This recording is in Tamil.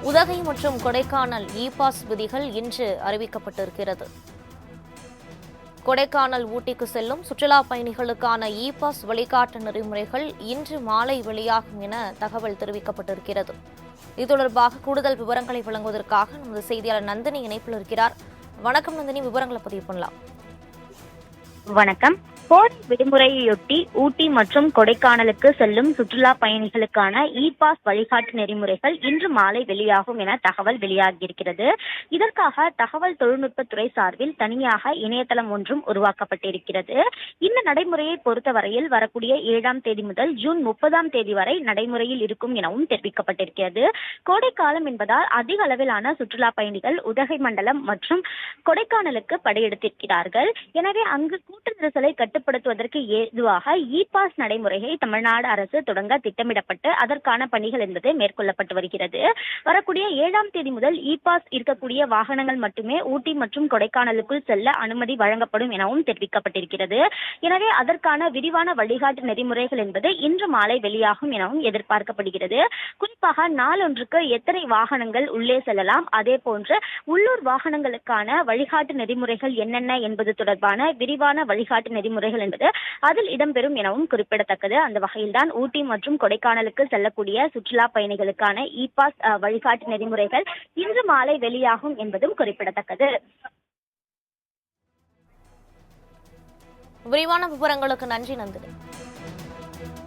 உதகை மற்றும் கொடைக்கானல் இ-பாஸ் விதிகள் இன்று அறிவிக்கப்பட்டிருக்கிறது. கொடைக்கானல் ஊட்டிக்கு செல்லும் சுற்றுலா பயணிகளுக்கான இ-பாஸ் வழிகாட்டு நெறிமுறைகள் இன்று மாலை வெளியாகும் என தகவல் தெரிவிக்கப்பட்டிருக்கிறது. இது தொடர்பாக கூடுதல் விவரங்களை வழங்குவதற்காக நமது செய்தியாளர் நந்தினி இணைப்பில் இருக்கிறார். வணக்கம் நந்தினி, விவரங்களை பதிவு பண்ணலாம். வணக்கம். கோடை விடுமுறையொட்டி ஊட்டி மற்றும் கொடைக்கானலுக்கு செல்லும் சுற்றுலா பயணிகளுக்கான இ-பாஸ் வழிகாட்டு நெறிமுறைகள் இன்று மாலை வெளியாகும் என தகவல் வெளியாகியிருக்கிறது. இதற்காக தகவல் தொழில்நுட்பத்துறை சார்பில் தனியாக இணையதளம் ஒன்றும் உருவாக்கப்பட்டிருக்கிறது. இந்த நடைமுறையை பொறுத்தவரையில் வரக்கூடிய 7ஆம் தேதி முதல் ஜூன் 30ஆம் தேதி வரை நடைமுறையில் இருக்கும் எனவும் தெரிவிக்கப்பட்டிருக்கிறது. கோடைக்காலம் என்பதால் அதிக அளவிலான சுற்றுலா பயணிகள் உதகை மண்டலம் மற்றும் கொடைக்கானலுக்கு படையெடுத்திருக்கிறார்கள். எனவே அங்கு கூட்ட நெரிசலை கட்டுப்படுத்துவதற்கு ஏதுவாக இ-பாஸ் நடைமுறையை தமிழ்நாடு அரசு தொடங்க திட்டமிடப்பட்டு அதற்கான பணிகள் என்பது மேற்கொள்ளப்பட்டு வருகிறது. வரக்கூடிய 7ஆம் தேதி முதல் இ-பாஸ் இருக்கக்கூடிய வாகனங்கள் மட்டுமே ஊட்டி மற்றும் கொடைக்கானலுக்குள் செல்ல அனுமதி வழங்கப்படும் எனவும் தெரிவிக்கப்பட்டிருக்கிறது. எனவே அதற்கான விரிவான வழிகாட்டு நெறிமுறைகள் என்பது இன்று மாலை வெளியாகும் எனவும் எதிர்பார்க்கப்படுகிறது. குறிப்பாக நாளொன்றுக்கு எத்தனை வாகனங்கள் உள்ளே செல்லலாம், அதே போன்று உள்ளூர் வாகனங்களுக்கான வழிகாட்டு நெறிமுறைகள் என்னென்ன என்பது தொடர்பான விரிவான வழிகாட்டு நெறிமுறைகள் என்பது அதில் இடம்பெறும் எனவும் குறிப்பிடத்தக்கது. அந்த வகையில்தான் ஊட்டி மற்றும் கொடைக்கானலுக்கு செல்லக்கூடிய சுற்றுலா பயணிகளுக்கான இ-பாஸ் வழிகாட்டு நெறிமுறைகள் இன்று மாலை வெளியாகும் என்பதும் குறிப்பிடத்தக்கது. விரிவான விவரங்களுக்கு நன்றி நந்தினி.